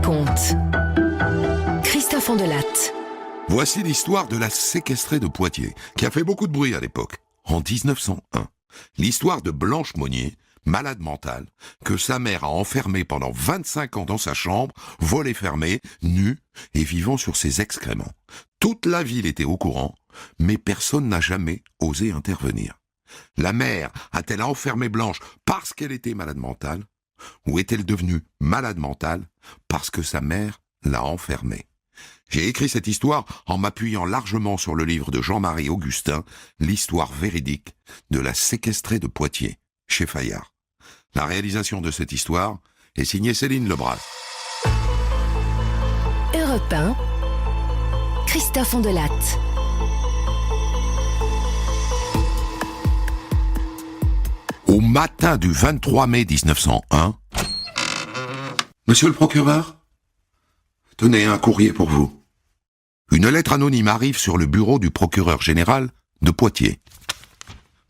raconte. Christophe Andelatte. Voici l'histoire de la séquestrée de Poitiers, qui a fait beaucoup de bruit à l'époque, en 1901. L'histoire de Blanche Monnier, malade mentale, que sa mère a enfermée pendant 25 ans dans sa chambre, volets fermés, nue et vivant sur ses excréments. Toute la ville était au courant, mais personne n'a jamais osé intervenir. La mère a-t-elle enfermé Blanche parce qu'elle était malade mentale, ou est-elle devenue malade mentale parce que sa mère l'a enfermée? J'ai écrit cette histoire en m'appuyant largement sur le livre de Jean-Marie Augustin, L'histoire véridique de la séquestrée de Poitiers, chez Fayard. La réalisation de cette histoire est signée Céline Lebras. Europe 1, Christophe Andelatte. Au matin du 23 mai 1901, Monsieur le procureur, tenez un courrier pour vous. Une lettre anonyme arrive sur le bureau du procureur général de Poitiers.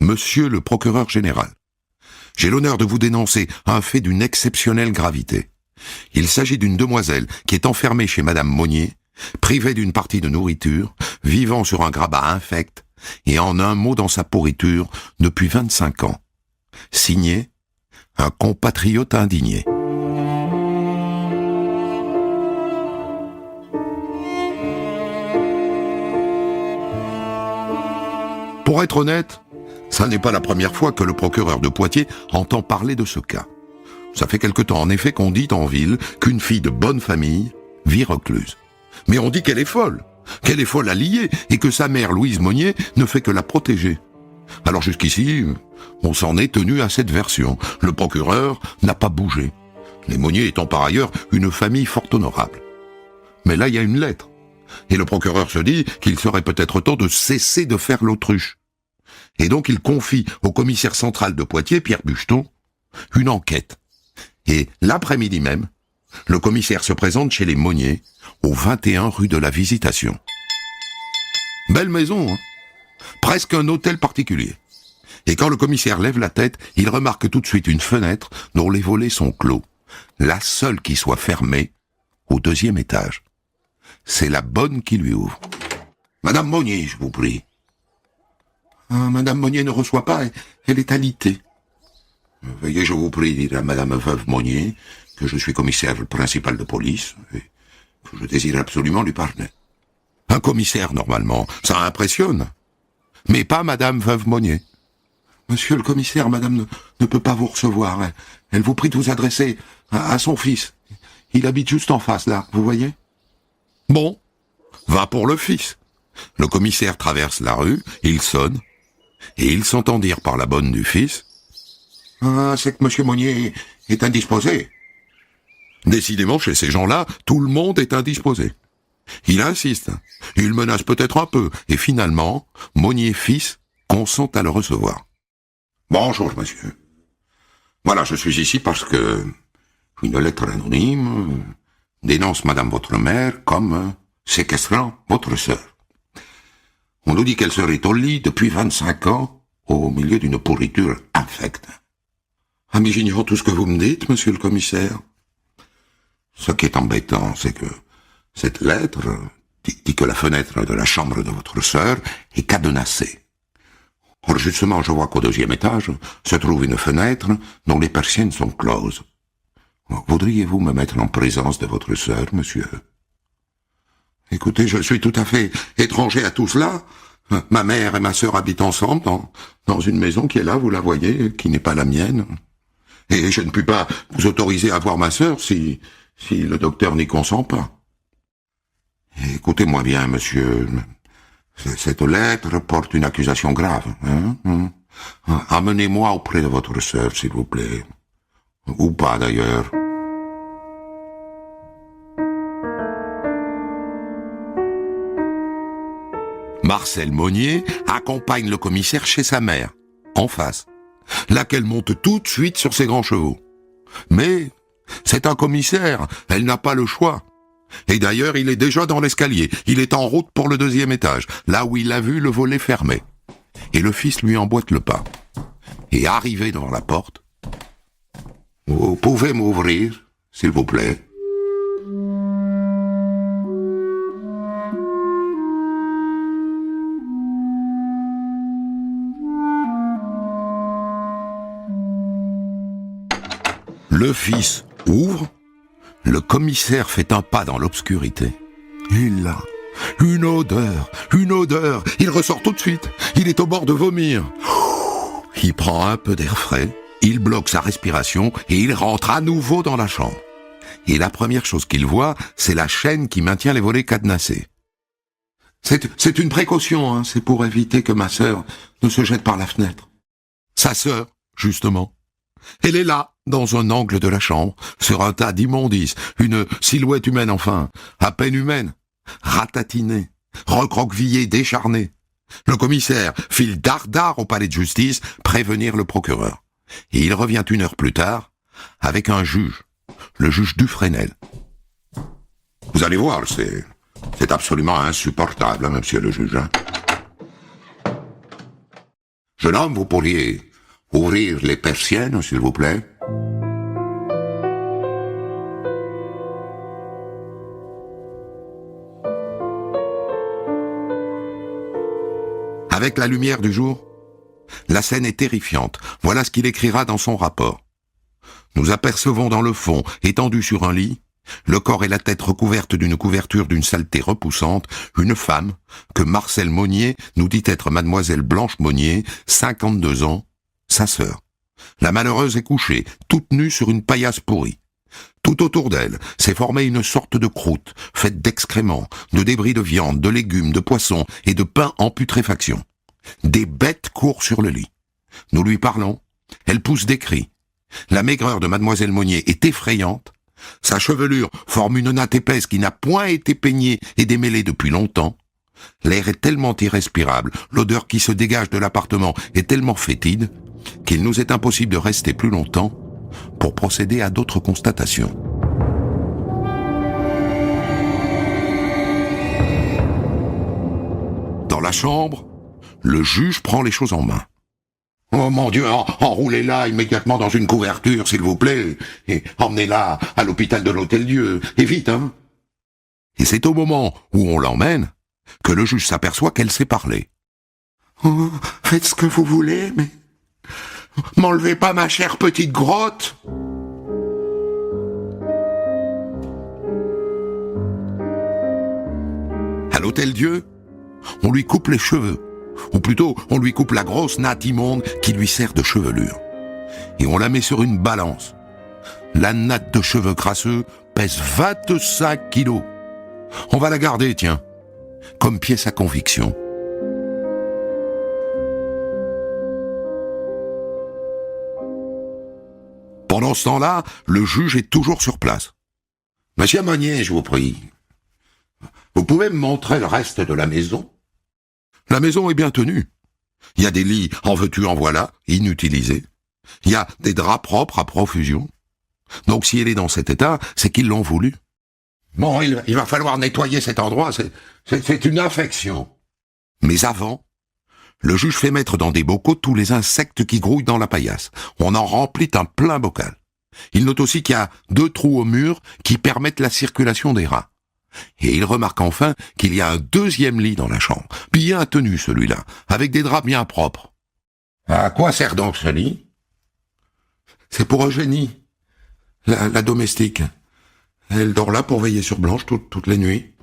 Monsieur le procureur général, j'ai l'honneur de vous dénoncer un fait d'une exceptionnelle gravité. Il s'agit d'une demoiselle qui est enfermée chez Madame Monnier, privée d'une partie de nourriture, vivant sur un grabat infect et en un mot dans sa pourriture depuis 25 ans. Signé, un compatriote indigné. Pour être honnête, ça n'est pas la première fois que le procureur de Poitiers entend parler de ce cas. Ça fait quelque temps en effet qu'on dit en ville qu'une fille de bonne famille vit recluse. Mais on dit qu'elle est folle à lier, et que sa mère, Louise Monnier, ne fait que la protéger. Alors jusqu'ici, on s'en est tenu à cette version. Le procureur n'a pas bougé, les Monnier étant par ailleurs une famille fort honorable. Mais là, il y a une lettre, et le procureur se dit qu'il serait peut-être temps de cesser de faire l'autruche. Et donc il confie au commissaire central de Poitiers, Pierre Bucheton, une enquête. Et l'après-midi même, le commissaire se présente chez les Monnier, au 21 rue de la Visitation. Belle maison, hein? Presque un hôtel particulier. Et quand le commissaire lève la tête, il remarque tout de suite une fenêtre dont les volets sont clos, la seule qui soit fermée, au 2e étage. C'est la bonne qui lui ouvre. « Madame Monnier, je vous prie. » Madame Monnier ne reçoit pas, elle est alitée. « Veuillez, je vous prie, dire à Madame Veuve Monnier que je suis commissaire principal de police et que je désire absolument lui parler. » Un commissaire, normalement, ça impressionne. Mais pas Madame Veuve Monnier. « Monsieur le commissaire, Madame ne peut pas vous recevoir. Elle vous prie de vous adresser à son fils. Il habite juste en face, là, vous voyez ?» Bon, va pour le fils. Le commissaire traverse la rue, il sonne, et il s'entend dire par la bonne du fils « Ah, c'est que Monsieur Monnier est indisposé. » Décidément, chez ces gens-là, tout le monde est indisposé. Il insiste, il menace peut-être un peu, et finalement, Monnier fils consent à le recevoir. « Bonjour, monsieur. Voilà, je suis ici parce que une lettre anonyme dénonce Madame votre mère comme séquestrant votre sœur. On nous dit qu'elle serait au lit depuis 25 ans, au milieu d'une pourriture infecte. Ah, mais j'ignore tout ce que vous me dites, monsieur le commissaire. Ce qui est embêtant, c'est que cette lettre dit que la fenêtre de la chambre de votre sœur est cadenassée. Or, justement, je vois qu'au 2e étage se trouve une fenêtre dont les persiennes sont closes. Voudriez-vous me mettre en présence de votre sœur, monsieur? Écoutez, je suis tout à fait étranger à tout cela. Ma mère et ma sœur habitent ensemble dans une maison qui est là, vous la voyez, qui n'est pas la mienne. Et je ne puis pas vous autoriser à voir ma sœur si le docteur n'y consent pas. Écoutez-moi bien, monsieur. Cette lettre porte une accusation grave. Amenez-moi auprès de votre sœur, s'il vous plaît. Ou pas, d'ailleurs. Marcel Monnier accompagne le commissaire chez sa mère, en face, laquelle monte tout de suite sur ses grands chevaux. Mais c'est un commissaire, elle n'a pas le choix. Et d'ailleurs, il est déjà dans l'escalier, il est en route pour le 2e étage, là où il a vu le volet fermé. Et le fils lui emboîte le pas. Et arrivé devant la porte, « Vous pouvez m'ouvrir, s'il vous plaît ?» Le fils ouvre, le commissaire fait un pas dans l'obscurité. Il a une odeur, il ressort tout de suite, il est au bord de vomir. Il prend un peu d'air frais, il bloque sa respiration et il rentre à nouveau dans la chambre. Et la première chose qu'il voit, c'est la chaîne qui maintient les volets cadenassés. C'est une précaution, hein, c'est pour éviter que ma sœur ne se jette par la fenêtre. Sa sœur, justement. Elle est là, dans un angle de la chambre, sur un tas d'immondices, une silhouette humaine enfin, à peine humaine, ratatinée, recroquevillée, décharnée. Le commissaire file dardard au palais de justice prévenir le procureur. Et il revient 1 heure plus tard avec un juge, le juge Dufresnel. Vous allez voir, c'est absolument insupportable, hein, monsieur le juge. Hein. Jeune homme, vous pourriez ouvrir les persiennes, s'il vous plaît. Avec la lumière du jour, la scène est terrifiante. Voilà ce qu'il écrira dans son rapport. Nous apercevons dans le fond, étendu sur un lit, le corps et la tête recouvertes d'une couverture d'une saleté repoussante, une femme, que Marcel Monnier nous dit être mademoiselle Blanche Monnier, 52 ans, sa sœur. La malheureuse est couchée, toute nue sur une paillasse pourrie. Tout autour d'elle s'est formée une sorte de croûte, faite d'excréments, de débris de viande, de légumes, de poissons et de pain en putréfaction. Des bêtes courent sur le lit. Nous lui parlons, elle pousse des cris. La maigreur de mademoiselle Monnier est effrayante. Sa chevelure forme une natte épaisse qui n'a point été peignée et démêlée depuis longtemps. L'air est tellement irrespirable, l'odeur qui se dégage de l'appartement est tellement fétide, qu'il nous est impossible de rester plus longtemps pour procéder à d'autres constatations. Dans la chambre, le juge prend les choses en main. « Oh mon Dieu, enroulez-la immédiatement dans une couverture, s'il vous plaît, et emmenez-la à l'hôpital de l'Hôtel-Dieu, et vite, hein !» Et c'est au moment où on l'emmène que le juge s'aperçoit qu'elle sait parler. « Oh, faites ce que vous voulez, mais m'enlevez pas ma chère petite grotte !» À l'Hôtel-Dieu, on lui coupe les cheveux. Ou plutôt, on lui coupe la grosse natte immonde qui lui sert de chevelure. Et on la met sur une balance. La natte de cheveux crasseux pèse 25 kilos. On va la garder, tiens, comme pièce à conviction. Pendant ce temps-là, le juge est toujours sur place. « Monsieur Monnier, je vous prie, vous pouvez me montrer le reste de la maison ? » La maison est bien tenue. Il y a des lits en veux-tu en voilà, inutilisés. Il y a des draps propres à profusion. Donc si elle est dans cet état, c'est qu'ils l'ont voulu. Bon, il va falloir nettoyer cet endroit, c'est une infection. Mais avant, le juge fait mettre dans des bocaux tous les insectes qui grouillent dans la paillasse. On en remplit un plein bocal. Il note aussi qu'il y a 2 trous au mur qui permettent la circulation des rats. Et il remarque enfin qu'il y a un 2e lit dans la chambre, bien tenu celui-là, avec des draps bien propres. À quoi sert donc ce lit ? C'est pour Eugénie, la domestique. Elle dort là pour veiller sur Blanche toutes les nuits.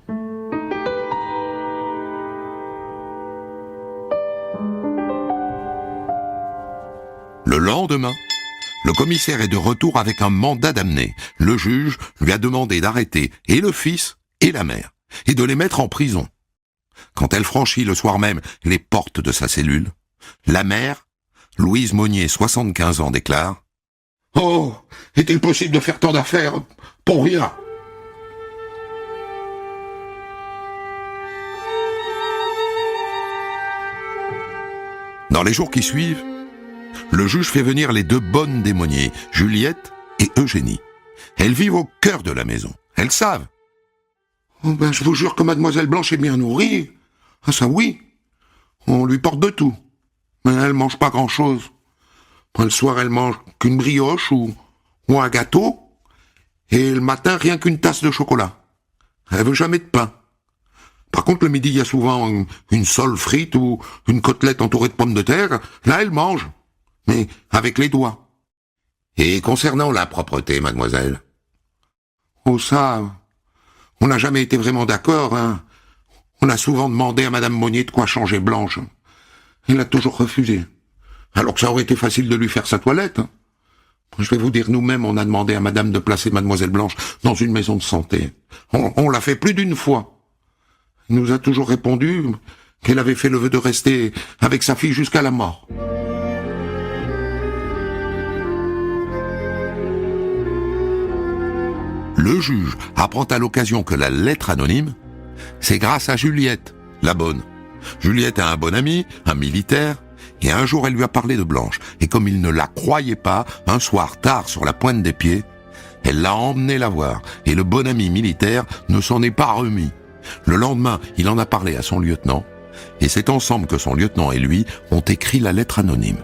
Le lendemain, le commissaire est de retour avec un mandat d'amener. Le juge lui a demandé d'arrêter et le fils et la mère, et de les mettre en prison. Quand elle franchit le soir même les portes de sa cellule, la mère, Louise Monnier, 75 ans, déclare « Oh, est-il possible de faire tant d'affaires pour rien ?» Dans les jours qui suivent, le juge fait venir les 2 bonnes des Monnier, Juliette et Eugénie. Elles vivent au cœur de la maison. Elles savent. Oh ben, je vous jure que mademoiselle Blanche est bien nourrie. Ah ça oui. On lui porte de tout. Mais elle mange pas grand-chose. Le soir, elle mange qu'une brioche ou un gâteau. Et le matin, rien qu'une tasse de chocolat. Elle veut jamais de pain. Par contre, le midi, il y a souvent une sole frite ou une côtelette entourée de pommes de terre. Là, elle mange. Mais avec les doigts. Et concernant la propreté, mademoiselle? Oh ça, on n'a jamais été vraiment d'accord, hein. On a souvent demandé à madame Monnier de quoi changer Blanche. Elle a toujours refusé. Alors que ça aurait été facile de lui faire sa toilette, hein. Je vais vous dire, nous-mêmes, on a demandé à madame de placer mademoiselle Blanche dans une maison de santé. On l'a fait plus d'une fois. Elle nous a toujours répondu qu'elle avait fait le vœu de rester avec sa fille jusqu'à la mort. Le juge apprend à l'occasion que la lettre anonyme, c'est grâce à Juliette, la bonne. Juliette a un bon ami, un militaire, et un jour elle lui a parlé de Blanche. Et comme il ne la croyait pas, un soir tard sur la pointe des pieds, elle l'a emmené la voir. Et le bon ami militaire ne s'en est pas remis. Le lendemain, il en a parlé à son lieutenant, et c'est ensemble que son lieutenant et lui ont écrit la lettre anonyme.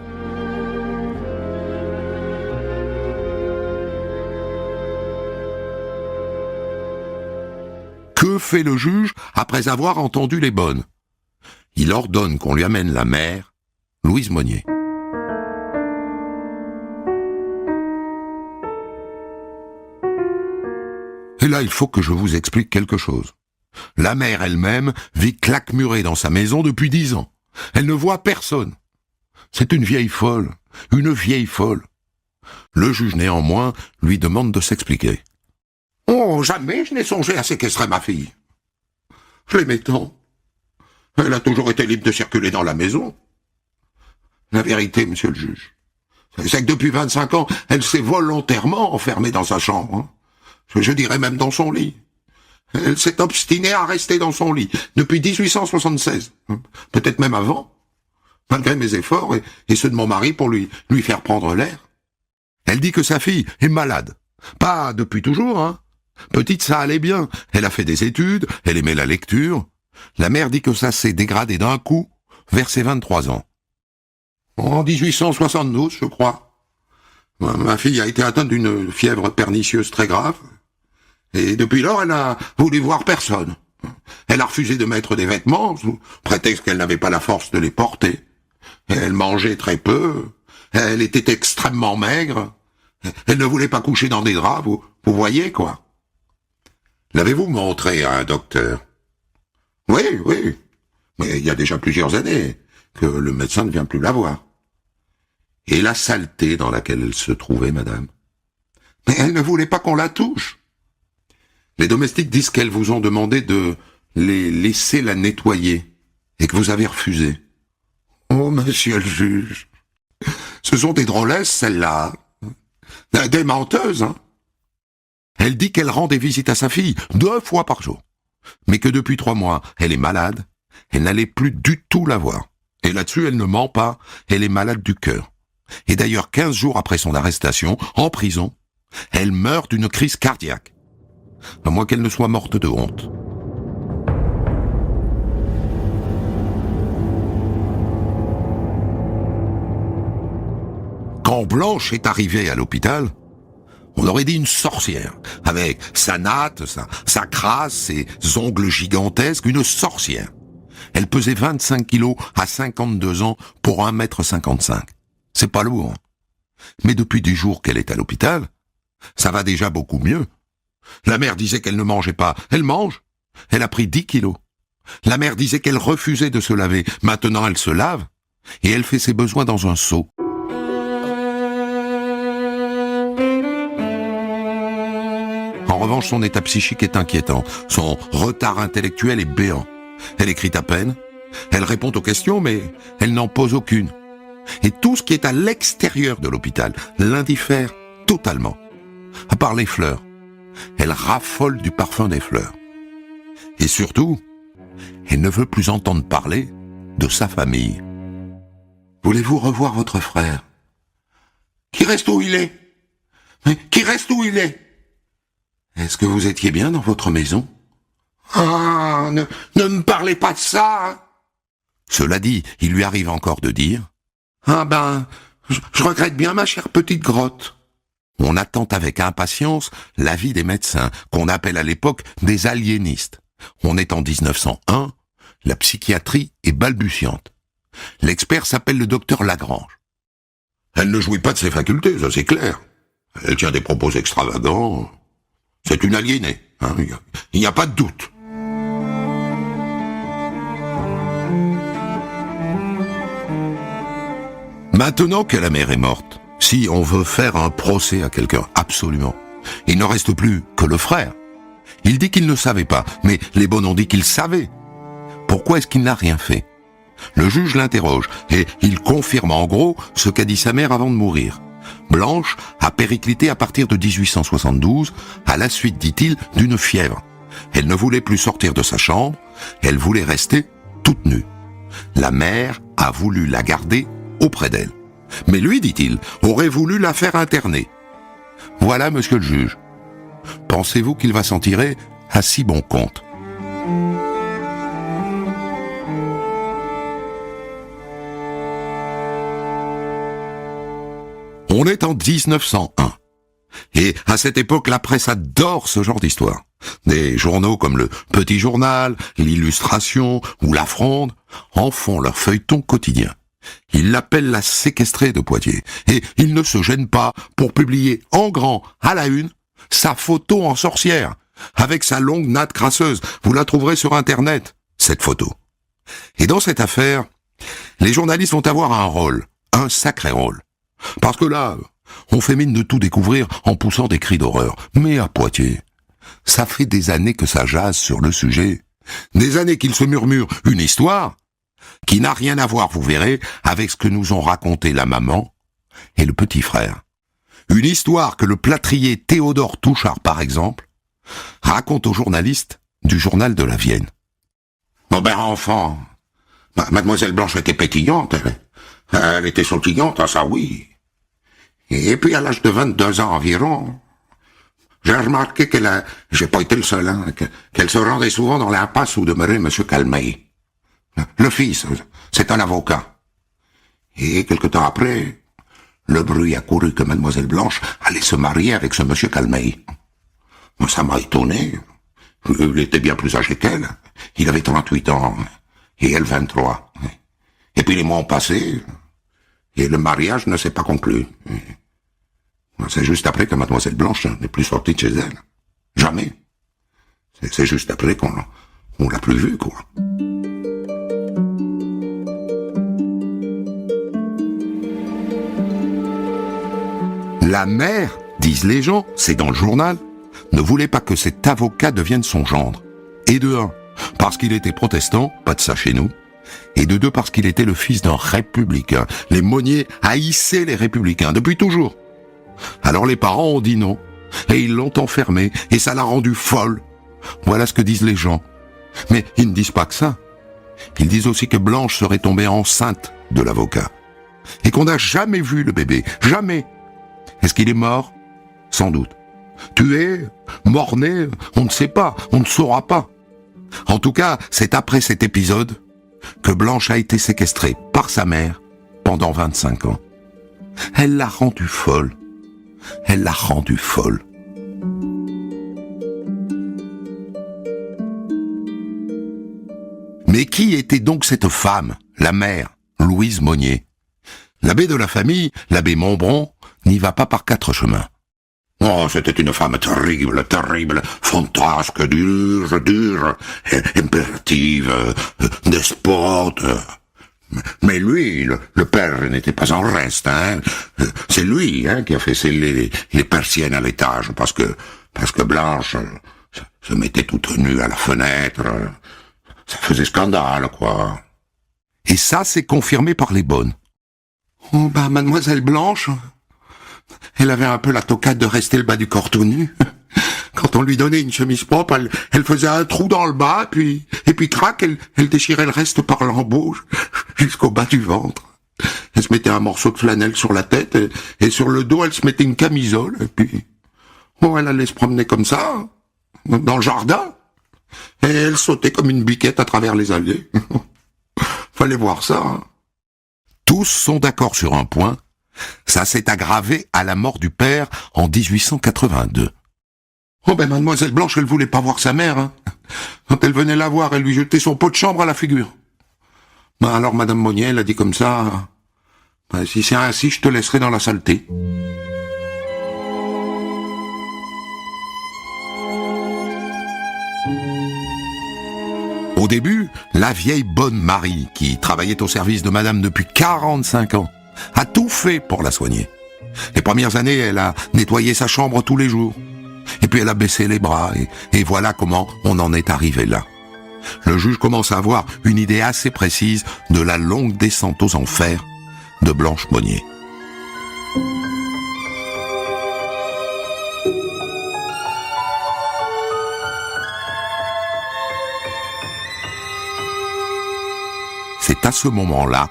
Que fait le juge après avoir entendu les bonnes? Il ordonne qu'on lui amène la mère, Louise Monnier. Et là, il faut que je vous explique quelque chose. La mère elle-même vit claquemurée dans sa maison depuis 10 ans. Elle ne voit personne. C'est une vieille folle, une vieille folle. Le juge, néanmoins, lui demande de s'expliquer. Oh, jamais je n'ai songé à séquestrer ma fille. Je l'aimais tant. Elle a toujours été libre de circuler dans la maison. La vérité, monsieur le juge, c'est que depuis 25 ans, elle s'est volontairement enfermée dans sa chambre. Hein. Je dirais même dans son lit. Elle s'est obstinée à rester dans son lit depuis 1876. Peut-être même avant. Malgré mes efforts et ceux de mon mari pour lui faire prendre l'air. Elle dit que sa fille est malade. Pas depuis toujours, hein. Petite, ça allait bien. Elle a fait des études, elle aimait la lecture. La mère dit que ça s'est dégradé d'un coup vers ses 23 ans. En 1872, je crois. Ma fille a été atteinte d'une fièvre pernicieuse très grave. Et depuis lors, elle a voulu voir personne. Elle a refusé de mettre des vêtements, sous prétexte qu'elle n'avait pas la force de les porter. Elle mangeait très peu. Elle était extrêmement maigre. Elle ne voulait pas coucher dans des draps, vous voyez, quoi. L'avez-vous montré à un docteur? Oui. Mais il y a déjà plusieurs années que le médecin ne vient plus la voir. Et la saleté dans laquelle elle se trouvait, madame? Mais elle ne voulait pas qu'on la touche. Les domestiques disent qu'elles vous ont demandé de les laisser la nettoyer et que vous avez refusé. Oh, monsieur le juge, ce sont des drôlesses, celles-là. Des menteuses, hein. Elle dit qu'elle rend des visites à sa fille 2 fois par jour, mais que depuis 3 mois, elle est malade, elle n'allait plus du tout la voir. Et là-dessus, elle ne ment pas, elle est malade du cœur. Et d'ailleurs, 15 jours après son arrestation, en prison, elle meurt d'une crise cardiaque. À moins qu'elle ne soit morte de honte. Quand Blanche est arrivée à l'hôpital, on aurait dit une sorcière, avec sa natte, sa crasse, ses ongles gigantesques, une sorcière. Elle pesait 25 kilos à 52 ans pour 1,55 m. C'est pas lourd. Mais depuis 10 jours qu'elle est à l'hôpital, ça va déjà beaucoup mieux. La mère disait qu'elle ne mangeait pas. Elle mange. Elle a pris 10 kilos. La mère disait qu'elle refusait de se laver. Maintenant, elle se lave et elle fait ses besoins dans un seau. En revanche, son état psychique est inquiétant. Son retard intellectuel est béant. Elle écrit à peine. Elle répond aux questions, mais elle n'en pose aucune. Et tout ce qui est à l'extérieur de l'hôpital l'indiffère totalement. À part les fleurs. Elle raffole du parfum des fleurs. Et surtout, elle ne veut plus entendre parler de sa famille. Voulez-vous revoir votre frère? Qui reste où il est? Qui reste où il est? Est-ce que vous étiez bien dans votre maison? Ah, ne me parlez pas de ça. Cela dit, il lui arrive encore de dire « Ah ben, je regrette bien ma chère petite grotte. » On attend avec impatience l'avis des médecins, qu'on appelle à l'époque des aliénistes. On est en 1901, la psychiatrie est balbutiante. L'expert s'appelle le docteur Lagrange. Elle ne jouit pas de ses facultés, ça c'est clair. Elle tient des propos extravagants. C'est une aliénée, hein, il n'y a pas de doute. Maintenant que la mère est morte, si on veut faire un procès à quelqu'un, absolument, il ne reste plus que le frère. Il dit qu'il ne savait pas, mais les bonnes ont dit qu'il savait. Pourquoi est-ce qu'il n'a rien fait? Le juge l'interroge, et il confirme en gros ce qu'a dit sa mère avant de mourir. Blanche a périclité à partir de 1872, à la suite, dit-il, d'une fièvre. Elle ne voulait plus sortir de sa chambre, elle voulait rester toute nue. La mère a voulu la garder auprès d'elle. Mais lui, dit-il, aurait voulu la faire interner. Voilà, monsieur le juge. Pensez-vous qu'il va s'en tirer à si bon compte? On est en 1901. Et à cette époque, la presse adore ce genre d'histoire. Des journaux comme le Petit Journal, l'Illustration ou La Fronde en font leur feuilleton quotidien. Ils l'appellent la séquestrée de Poitiers. Et ils ne se gênent pas pour publier en grand, à la une, sa photo en sorcière, avec sa longue natte crasseuse. Vous la trouverez sur Internet, cette photo. Et dans cette affaire, les journalistes vont avoir un rôle, un sacré rôle. Parce que là, on fait mine de tout découvrir en poussant des cris d'horreur. Mais à Poitiers, ça fait des années que ça jase sur le sujet. Des années qu'il se murmure une histoire qui n'a rien à voir, vous verrez, avec ce que nous ont raconté la maman et le petit frère. Une histoire que le plâtrier Théodore Touchard, par exemple, raconte aux journalistes du journal de la Vienne. Bon ben enfant, mademoiselle Blanche était pétillante, elle était sautillante, ça oui. Et puis à l'âge de 22 ans environ, j'ai remarqué j'ai pas été le seul, hein, qu'elle se rendait souvent dans l'impasse où demeurait monsieur Calmeil. Le fils, c'est un avocat. Et quelque temps après, le bruit a couru que mademoiselle Blanche allait se marier avec ce monsieur Calmeil. Ça m'a étonné. Il était bien plus âgé qu'elle. Il avait 38 ans, et elle 23. Et puis les mois ont passé, et le mariage ne s'est pas conclu. C'est juste après que mademoiselle Blanche n'est plus sortie de chez elle. Jamais. C'est juste après qu'on l'a plus vue, quoi. La mère, disent les gens, c'est dans le journal, ne voulait pas que cet avocat devienne son gendre. Et de un, parce qu'il était protestant, pas de ça chez nous, et de deux, parce qu'il était le fils d'un républicain. Les Monnier haïssaient les républicains, depuis toujours. Alors les parents ont dit non, et ils l'ont enfermée, et ça l'a rendue folle. Voilà ce que disent les gens. Mais ils ne disent pas que ça. Ils disent aussi que Blanche serait tombée enceinte de l'avocat. Et qu'on n'a jamais vu le bébé, jamais. Est-ce qu'il est mort? Sans doute. Tué? Mort-né? On ne sait pas, on ne saura pas. En tout cas, c'est après cet épisode que Blanche a été séquestrée par sa mère pendant 25 ans. Elle l'a rendue folle. Elle l'a rendue folle. Mais qui était donc cette femme, la mère, Louise Monnier? L'abbé de la famille, l'abbé Montbron, n'y va pas par 4 chemins. Oh, c'était une femme terrible, terrible, fantasque, dure, impérative, despote. Mais lui, le père n'était pas en reste, hein. C'est lui, hein, qui a fait sceller les persiennes à l'étage, parce que Blanche se mettait toute nue à la fenêtre. Ça faisait scandale, quoi. Et ça, c'est confirmé par les bonnes. Oh, bah, mademoiselle Blanche, elle avait un peu la tocade de rester le bas du corps tout nu. Quand on lui donnait une chemise propre, elle faisait un trou dans le bas, et puis crac, elle déchirait le reste par l'embauche, jusqu'au bas du ventre. Elle se mettait un morceau de flanelle sur la tête, et sur le dos, elle se mettait une camisole, et puis, bon, elle allait se promener comme ça, dans le jardin, et elle sautait comme une biquette à travers les allées. Fallait voir ça, hein. Tous sont d'accord sur un point, ça s'est aggravé à la mort du père en 1882. Oh ben mademoiselle Blanche, elle voulait pas voir sa mère, hein. Quand elle venait la voir, elle lui jetait son pot de chambre à la figure. Ben alors madame Monnier, elle a dit comme ça, ben, si c'est ainsi, je te laisserai dans la saleté. Au début, la vieille bonne Marie, qui travaillait au service de madame depuis 45 ans, a tout fait pour la soigner. Les premières années, elle a nettoyé sa chambre tous les jours. Et puis elle a baissé les bras, et voilà comment on en est arrivé là. Le juge commence à avoir une idée assez précise de la longue descente aux enfers de Blanche Monnier. C'est à ce moment-là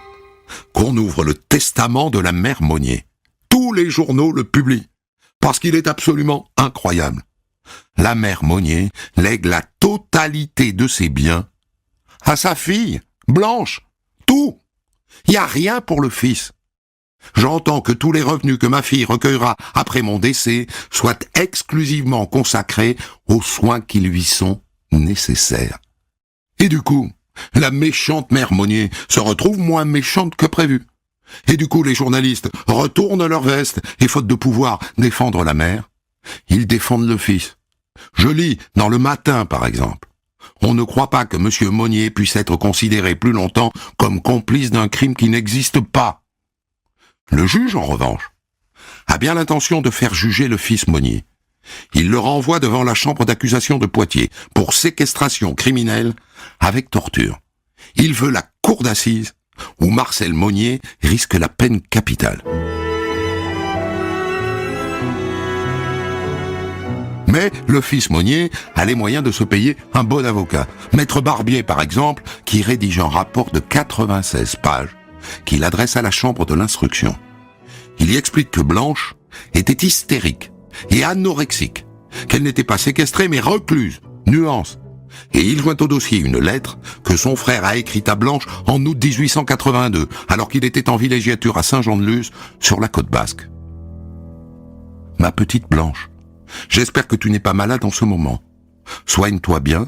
qu'on ouvre le testament de la mère Monnier. Tous les journaux le publient, parce qu'il est absolument incroyable. La mère Monnier lègue la totalité de ses biens à sa fille, Blanche. Tout. Il n'y a rien pour le fils. J'entends que tous les revenus que ma fille recueillera après mon décès soient exclusivement consacrés aux soins qui lui sont nécessaires. Et du coup, la méchante mère Monnier se retrouve moins méchante que prévu. Et du coup, les journalistes retournent leur veste et, faute de pouvoir défendre la mère, ils défendent le fils. Je lis dans Le Matin, par exemple. On ne croit pas que M. Monnier puisse être considéré plus longtemps comme complice d'un crime qui n'existe pas. Le juge, en revanche, a bien l'intention de faire juger le fils Monnier. Il le renvoie devant la chambre d'accusation de Poitiers pour séquestration criminelle avec torture. Il veut la cour d'assises où Marcel Monnier risque la peine capitale. Mais le fils Monnier a les moyens de se payer un bon avocat. Maître Barbier, par exemple, qui rédige un rapport de 96 pages qu'il adresse à la chambre de l'instruction. Il y explique que Blanche était hystérique et anorexique, qu'elle n'était pas séquestrée mais recluse, nuance. Et il joint au dossier une lettre que son frère a écrite à Blanche en août 1882, alors qu'il était en villégiature à Saint-Jean-de-Luz, sur la côte basque. Ma petite Blanche, j'espère que tu n'es pas malade en ce moment. Soigne-toi bien,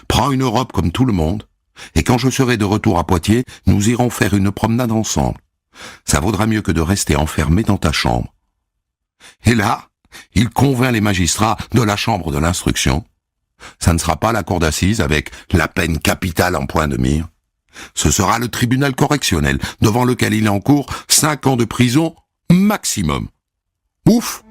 prends une robe comme tout le monde, et quand je serai de retour à Poitiers, nous irons faire une promenade ensemble. Ça vaudra mieux que de rester enfermé dans ta chambre. Et là, il convainc les magistrats de la chambre de l'instruction. Ça ne sera pas la cour d'assises avec la peine capitale en point de mire. Ce sera le tribunal correctionnel, devant lequel il encourt 5 ans de prison maximum. Ouf!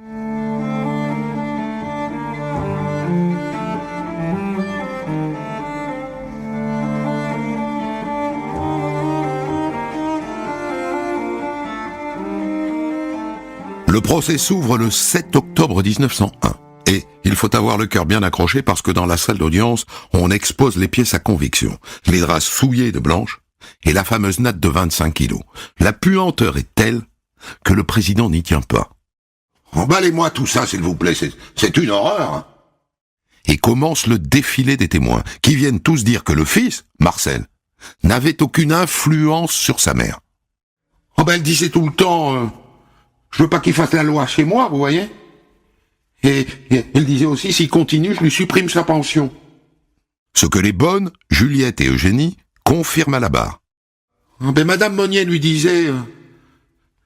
Le procès s'ouvre le 7 octobre 1901. Et il faut avoir le cœur bien accroché parce que dans la salle d'audience, on expose les pièces à conviction, les draps souillés de Blanche et la fameuse natte de 25 kilos. La puanteur est telle que le président n'y tient pas. Emballez-moi tout ça, s'il vous plaît, c'est une horreur. Hein. Et commence le défilé des témoins, qui viennent tous dire que le fils, Marcel, n'avait aucune influence sur sa mère. Oh ben elle disait tout le temps, je veux pas qu'il fasse la loi chez moi, vous voyez. Et elle disait aussi, s'il continue, je lui supprime sa pension. Ce que les bonnes, Juliette et Eugénie, confirment à la barre. Oh ben Madame Monnier lui disait,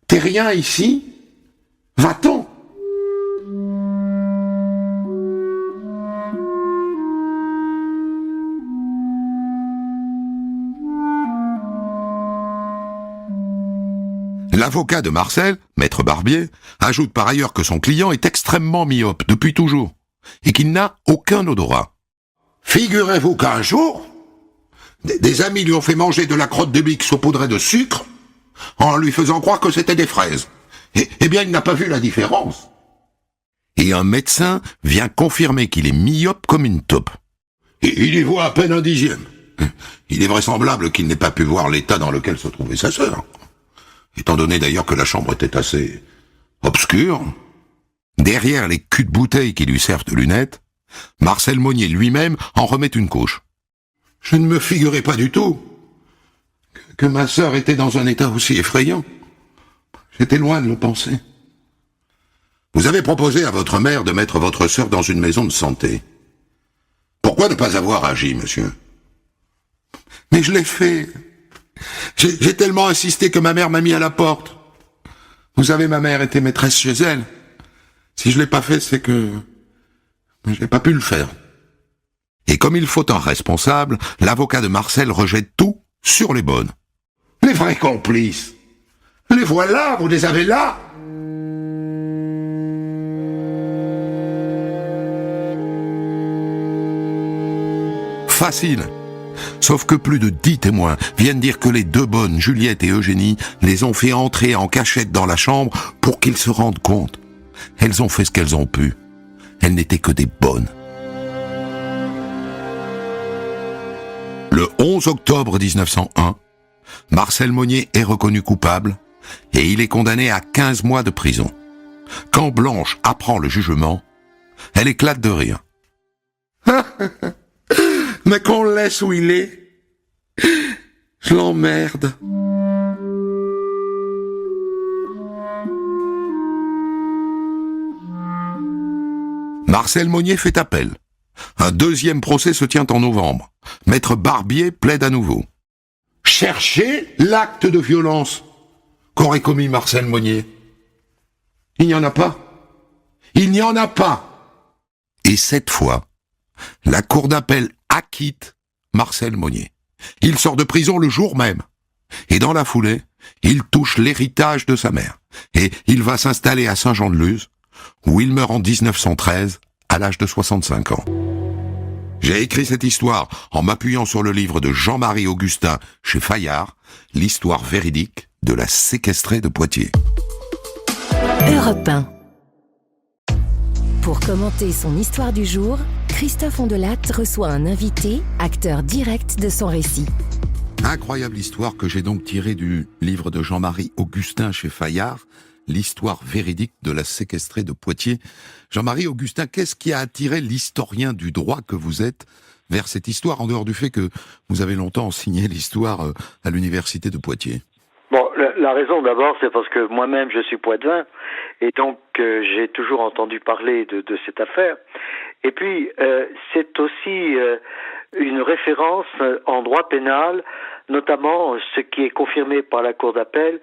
t'es rien ici, va-t'en. L'avocat de Marcel, maître Barbier, ajoute par ailleurs que son client est extrêmement myope depuis toujours et qu'il n'a aucun odorat. Figurez-vous qu'un jour, des amis lui ont fait manger de la crotte de bique saupoudrée de sucre en lui faisant croire que c'était des fraises. Eh bien, il n'a pas vu la différence. Et un médecin vient confirmer qu'il est myope comme une taupe. Il y voit à peine un dixième. Il est vraisemblable qu'il n'ait pas pu voir l'état dans lequel se trouvait sa sœur. Étant donné d'ailleurs que la chambre était assez obscure. Derrière les culs de bouteille qui lui servent de lunettes, Marcel Monnier lui-même en remet une couche. Je ne me figurais pas du tout que ma sœur était dans un état aussi effrayant. J'étais loin de le penser. Vous avez proposé à votre mère de mettre votre sœur dans une maison de santé. Pourquoi ne pas avoir agi, monsieur? Mais je l'ai fait. J'ai tellement insisté que ma mère m'a mis à la porte. Vous savez, ma mère était maîtresse chez elle. Si je l'ai pas fait, c'est que j'ai pas pu le faire. Et comme il faut un responsable, l'avocat de Marcel rejette tout sur les bonnes. Les vrais complices, les voilà, vous les avez là. Facile. Sauf que plus de 10 témoins viennent dire que les deux bonnes, Juliette et Eugénie, les ont fait entrer en cachette dans la chambre pour qu'ils se rendent compte. Elles ont fait ce qu'elles ont pu. Elles n'étaient que des bonnes. Le 11 octobre 1901, Marcel Monnier est reconnu coupable et il est condamné à 15 mois de prison. Quand Blanche apprend le jugement, elle éclate de rire. Mais qu'on le laisse où il est, je l'emmerde. Marcel Monnier fait appel. Un deuxième procès se tient en novembre. Maître Barbier plaide à nouveau. Cherchez l'acte de violence qu'aurait commis Marcel Monnier. Il n'y en a pas. Il n'y en a pas. Et cette fois, la cour d'appel acquitte Marcel Monnier. Il sort de prison le jour même. Et dans la foulée, il touche l'héritage de sa mère. Et il va s'installer à Saint-Jean-de-Luz, où il meurt en 1913, à l'âge de 65 ans. J'ai écrit cette histoire en m'appuyant sur le livre de Jean-Marie Augustin chez Fayard, l'histoire véridique de la séquestrée de Poitiers. Europe 1. Pour commenter son histoire du jour, Christophe Ondelat reçoit un invité, acteur direct de son récit. Incroyable histoire que j'ai donc tirée du livre de Jean-Marie Augustin chez Fayard, l'histoire véridique de la séquestrée de Poitiers. Jean-Marie Augustin, qu'est-ce qui a attiré l'historien du droit que vous êtes vers cette histoire, en dehors du fait que vous avez longtemps enseigné l'histoire à l'université de Poitiers? Bon, la raison d'abord, c'est parce que moi-même je suis poitevin et donc j'ai toujours entendu parler de cette affaire. Et puis c'est aussi une référence en droit pénal, notamment ce qui est confirmé par la cour d'appel.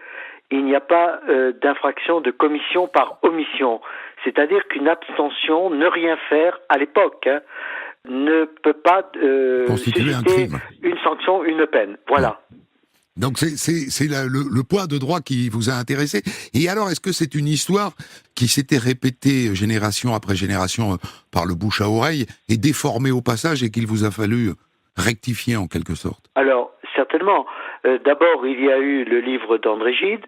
Il n'y a pas d'infraction de commission par omission, c'est-à-dire qu'une abstention, ne rien faire à l'époque, ne peut pas constituer un crime, une sanction, une peine. Voilà. Donc c'est le point de droit qui vous a intéressé. Et alors, est-ce que c'est une histoire qui s'était répétée génération après génération par le bouche à oreille et déformée au passage et qu'il vous a fallu rectifier en quelque sorte? Alors, certainement. D'abord, il y a eu le livre d'André Gide,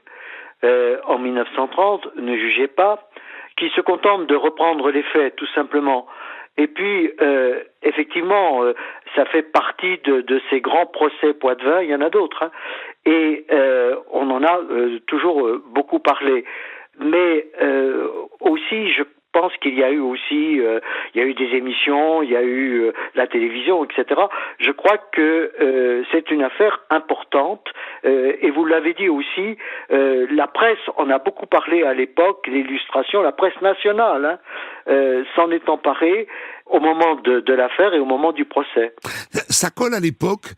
en 1930, Ne jugez pas, qui se contente de reprendre les faits, tout simplement. Et puis, effectivement, ça fait partie de ces grands procès poitevins, il y en a d'autres, hein, et on en a toujours beaucoup parlé. Mais aussi, je pense qu'il y a eu aussi, il y a eu des émissions, il y a eu la télévision, etc. Je crois que c'est une affaire importante, et vous l'avez dit aussi, la presse en a beaucoup parlé à l'époque, l'illustration, la presse nationale, s'en est emparée au moment de l'affaire et au moment du procès. Ça colle à l'époque,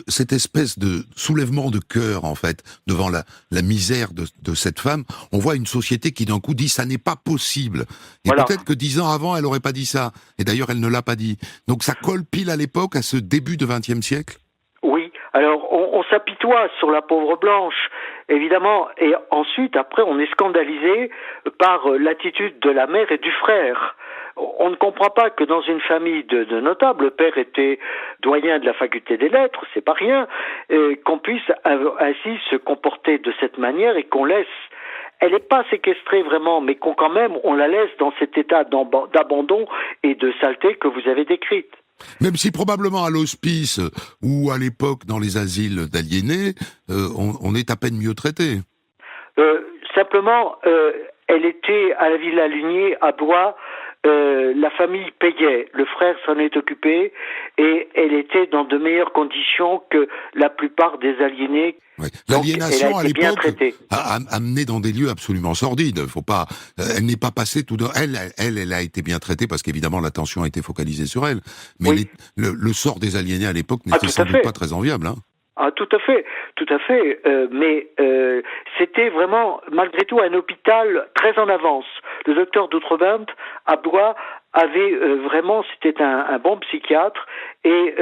cette espèce de soulèvement de cœur, en fait, devant la misère de cette femme. On voit une société qui, d'un coup, dit « ça n'est pas possible ». Et voilà. Peut-être que 10 ans avant, elle n'aurait pas dit ça. Et d'ailleurs, elle ne l'a pas dit. Donc ça colle pile à l'époque, à ce début du XXe siècle. Oui, alors on s'apitoie sur la pauvre Blanche, évidemment. Et ensuite, après, on est scandalisé par l'attitude de la mère et du frère. On ne comprend pas que dans une famille de notables, le père était doyen de la faculté des lettres, c'est pas rien, qu'on puisse ainsi se comporter de cette manière et qu'on laisse, elle n'est pas séquestrée vraiment, mais qu'on quand même, on la laisse dans cet état d'abandon et de saleté que vous avez décrite. Même si probablement à l'hospice ou à l'époque dans les asiles d'aliénés, on est à peine mieux traité. Simplement, elle était à la Villa Lunier, à Blois. La famille payait, le frère s'en est occupé et elle était dans de meilleures conditions que la plupart des aliénés. Oui. L'aliénation à l'époque a amené dans des lieux absolument sordides. Faut pas, elle n'est pas passée tout d'un. Elle a été bien traitée parce qu'évidemment l'attention a été focalisée sur elle. Mais oui. le sort des aliénés à l'époque n'était sans doute pas très enviable. Hein. Ah, tout à fait. Mais c'était vraiment, malgré tout, un hôpital très en avance. Le docteur d'Outrevent à Blois avait vraiment, c'était un bon psychiatre, et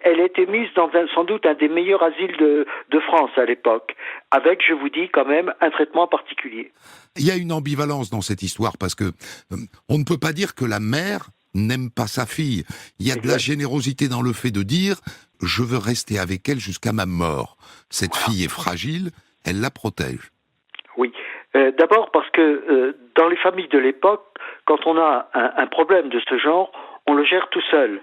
elle était mise dans sans doute un des meilleurs asiles de France à l'époque, avec, je vous dis, quand même, un traitement particulier. Il y a une ambivalence dans cette histoire, parce que on ne peut pas dire que la mère n'aime pas sa fille. Il y a de la générosité dans le fait de dire « je veux rester avec elle jusqu'à ma mort ». Cette fille est fragile, elle la protège. Oui. D'abord parce que dans les familles de l'époque, quand on a un problème de ce genre, on le gère tout seul.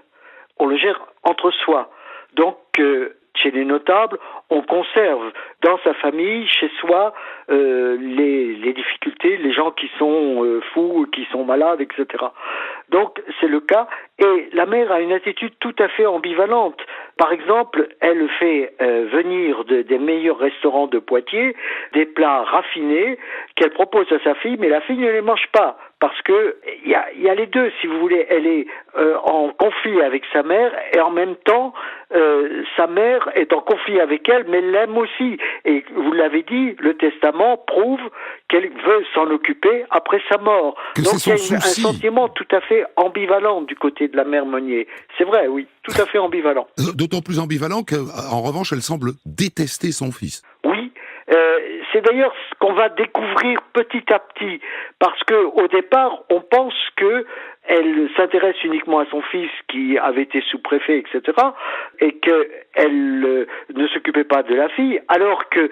On le gère entre soi. Donc, chez les notables, on conserve dans sa famille, chez soi, les difficultés, les gens qui sont fous, qui sont malades, etc. Donc, c'est le cas. Et la mère a une attitude tout à fait ambivalente. Par exemple, elle fait venir des meilleurs restaurants de Poitiers, des plats raffinés qu'elle propose à sa fille, mais la fille ne les mange pas. Parce que il y a les deux, si vous voulez. Elle est en conflit avec sa mère, et en même temps, sa mère est en conflit avec elle, mais elle l'aime aussi. Et vous l'avez dit, le testament prouve qu'elle veut s'en occuper après sa mort. Donc il y a un sentiment tout à fait ambivalent du côté de la mère Monnier. C'est vrai, oui, tout à fait ambivalent. D'autant plus ambivalent qu'en revanche, elle semble détester son fils. Oui. C'est d'ailleurs ce qu'on va découvrir petit à petit, parce que au départ, on pense que elle s'intéresse uniquement à son fils qui avait été sous-préfet, etc., et qu'elle ne s'occupait pas de la fille, alors que,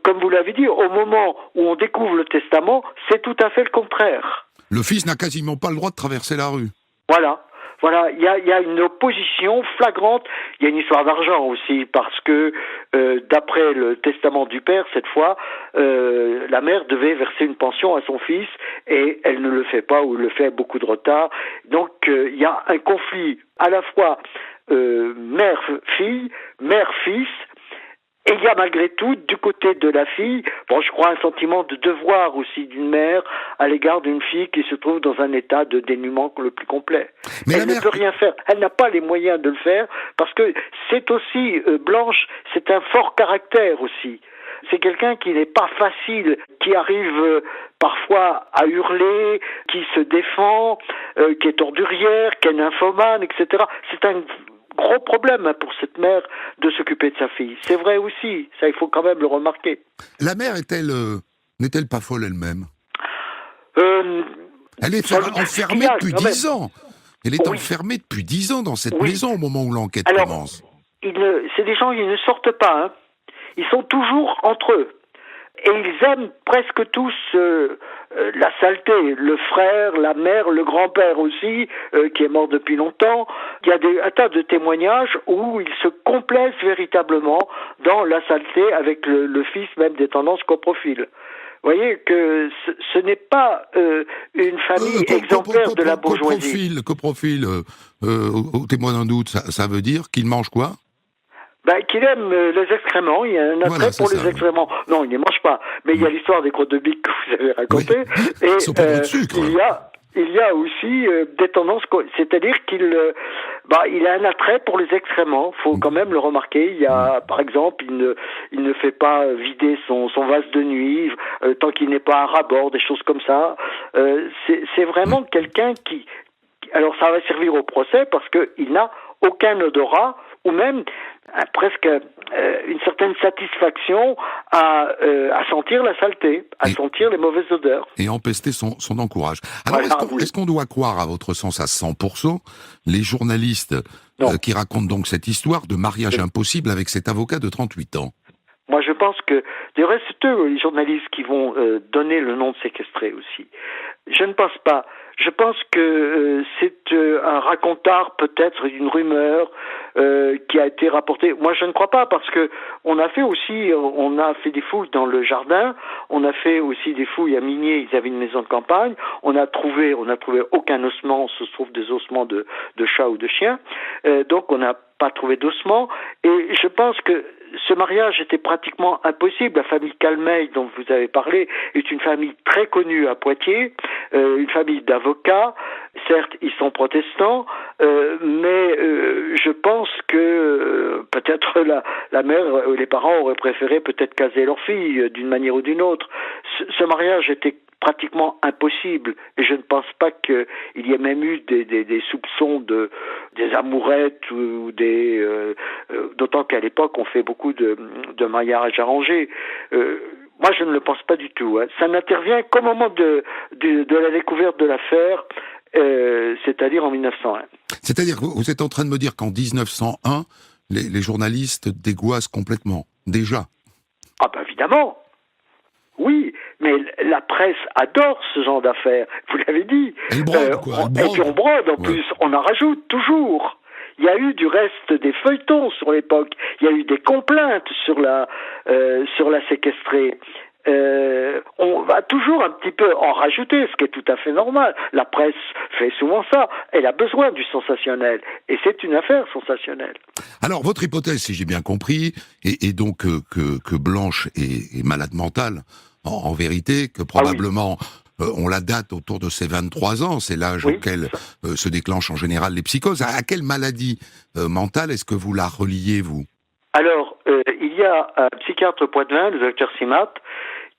comme vous l'avez dit, au moment où on découvre le testament, c'est tout à fait le contraire. Le fils n'a quasiment pas le droit de traverser la rue. Voilà, il y a une opposition flagrante. Il y a une histoire d'argent aussi, parce que d'après le testament du père, cette fois, la mère devait verser une pension à son fils, et elle ne le fait pas, ou le fait avec beaucoup de retard. Donc il y a un conflit à la fois mère-fille, mère-fils. Et il y a malgré tout, du côté de la fille, je crois un sentiment de devoir aussi d'une mère à l'égard d'une fille qui se trouve dans un état de dénuement le plus complet. Mais elle ne peut rien faire. Elle n'a pas les moyens de le faire, parce que c'est aussi, Blanche, c'est un fort caractère aussi. C'est quelqu'un qui n'est pas facile, qui arrive parfois à hurler, qui se défend, qui est ordurière, qui est nymphomane, etc. C'est un gros problème pour cette mère de s'occuper de sa fille. C'est vrai aussi, ça il faut quand même le remarquer. La mère n'est-elle pas folle elle-même ? Elle est enfermée depuis 10 ans. Elle est enfermée depuis 10 ans dans cette maison au moment où l'enquête commence. C'est des gens, ils ne sortent pas. Ils sont toujours entre eux. Et ils aiment presque tous la saleté. Le frère, la mère, le grand-père aussi, qui est mort depuis longtemps. Il y a un tas de témoignages où ils se complaisent véritablement dans la saleté, avec le fils même des tendances coprophile. Vous voyez que ce n'est pas une famille exemplaire de la bourgeoisie. Coprophile, au témoin d'un doute, ça veut dire qu'il mange quoi ? Qu'il aime les excréments, il y a un attrait pour les excréments. Non, il ne les mange pas, mais il y a l'histoire des crottes de bique que vous avez racontées. Oui. Et il y a aussi des tendances, c'est-à-dire qu'il a un attrait pour les excréments, faut quand même le remarquer. Il y a, par exemple, il ne fait pas vider son vase de nuit tant qu'il n'est pas à ras-bord, des choses comme ça. C'est vraiment quelqu'un qui... Alors ça va servir au procès, parce qu'il n'a aucun odorat, ou même presque une certaine satisfaction à sentir la saleté, à sentir les mauvaises odeurs. Et empester son encourage. Alors, est-ce qu'on doit croire, à votre sens, à 100%, les journalistes qui racontent donc cette histoire de mariage impossible avec cet avocat de 38 ans ? Moi, je pense que d'ailleurs, c'est eux, les journalistes, qui vont donner le nom de séquestré aussi. Je ne pense pas. Je pense que c'est un racontard, peut-être, d'une rumeur qui a été rapportée. Moi, je ne crois pas, parce que on a fait des fouilles dans le jardin, on a fait aussi des fouilles à Migné, ils avaient une maison de campagne, on a trouvé aucun ossement, ce se trouve des ossements de chat ou de chien, donc on n'a pas trouvé d'ossements, et je pense que ce mariage était pratiquement impossible. La famille Calmeil, dont vous avez parlé, est une famille très connue à Poitiers, une famille d'avocats. Certes, ils sont protestants, mais je pense que peut-être la mère, les parents auraient préféré peut-être caser leur fille d'une manière ou d'une autre. Ce mariage était pratiquement impossible, et je ne pense pas qu'il y ait même eu des soupçons des amourettes ou d'autant qu'à l'époque on fait beaucoup de mariages arrangés. Moi, je ne le pense pas du tout. Ça n'intervient qu'au moment de la découverte de l'affaire, c'est-à-dire en 1901. C'est-à-dire que vous êtes en train de me dire qu'en 1901, les journalistes dégoissent complètement, déjà. Ah ben évidemment. Oui, mais la presse adore ce genre d'affaires. Vous l'avez dit. Elle brode, quoi. Et puis on brode, en plus. On en rajoute toujours. Il y a eu du reste des feuilletons sur l'époque. Il y a eu des complaintes sur la séquestrée. On va toujours un petit peu en rajouter, ce qui est tout à fait normal. La presse fait souvent ça. Elle a besoin du sensationnel. Et c'est une affaire sensationnelle. Alors, votre hypothèse, si j'ai bien compris, est donc que Blanche est malade mentale, en vérité, que probablement... on la date autour de ses 23 ans, c'est l'âge auquel se déclenchent en général les psychoses. À quelle maladie mentale est-ce que vous la reliez, vous ? Alors, il y a un psychiatre poitevin, le docteur Simat,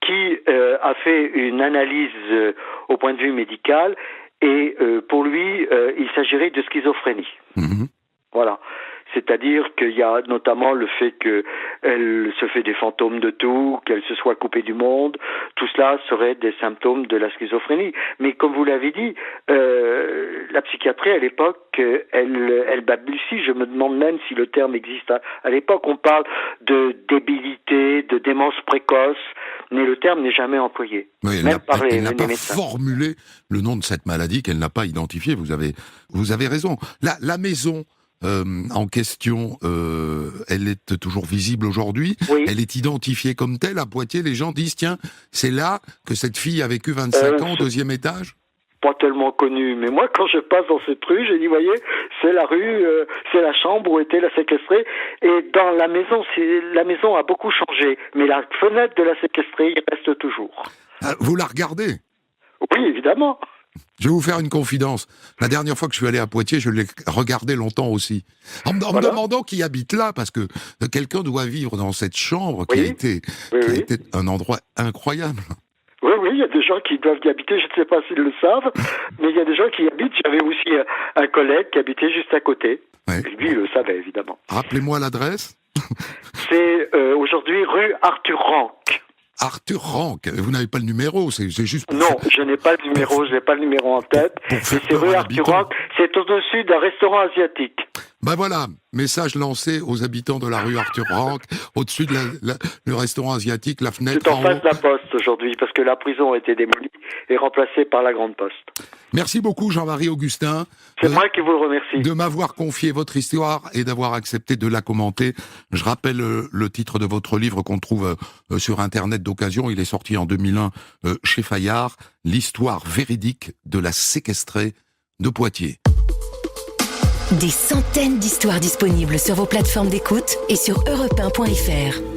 qui a fait une analyse au point de vue médical, et pour lui, il s'agirait de schizophrénie. Mmh. Voilà. C'est-à-dire qu'il y a notamment le fait qu'elle se fait des fantômes de tout, qu'elle se soit coupée du monde. Tout cela serait des symptômes de la schizophrénie. Mais comme vous l'avez dit, la psychiatrie à l'époque, elle balbutie. Je me demande même si le terme existe à l'époque. On parle de débilité, de démence précoce, mais le terme n'est jamais employé. Oui, elle n'a pas formulé le nom de cette maladie qu'elle n'a pas identifiée. Vous avez raison. La maison... en question, elle est toujours visible aujourd'hui. Oui. Elle est identifiée comme telle à Poitiers. Les gens disent, tiens, c'est là que cette fille a vécu 25 ans, au deuxième étage. Pas tellement connue, mais moi, quand je passe dans cette rue, j'ai dit, voyez, c'est la rue, c'est la chambre où était la séquestrée. Et dans la maison a beaucoup changé, mais la fenêtre de la séquestrée, il reste toujours. Ah, vous la regardez ? Oui, évidemment. Je vais vous faire une confidence. La dernière fois que je suis allé à Poitiers, je l'ai regardé longtemps aussi. En me demandant qui habite là, parce que quelqu'un doit vivre dans cette chambre qui a été un endroit incroyable. Oui, il y a des gens qui doivent y habiter, je ne sais pas s'ils le savent, mais il y a des gens qui y habitent. J'avais aussi un collègue qui habitait juste à côté. Ouais. Et lui, il le savait, évidemment. Rappelez-moi l'adresse. C'est aujourd'hui rue Arthur Ranc. Arthur Ranc, vous n'avez pas le numéro, c'est juste... Non, je n'ai pas le numéro, je n'ai pas le numéro en tête. C'est rue Arthur Ranc, c'est au-dessus d'un restaurant asiatique. Ben voilà, message lancé aux habitants de la rue Arthur Ranc, au-dessus de le restaurant asiatique, la fenêtre. C'est en face de la poste aujourd'hui, parce que la prison a été démolie et remplacée par la grande poste. Merci beaucoup Jean-Marie Augustin. C'est moi qui vous le remercie. De m'avoir confié votre histoire et d'avoir accepté de la commenter. Je rappelle le titre de votre livre qu'on trouve sur Internet d'occasion. Il est sorti en 2001 chez Fayard. L'histoire véridique de la séquestrée de Poitiers. Des centaines d'histoires disponibles sur vos plateformes d'écoute et sur europe1.fr.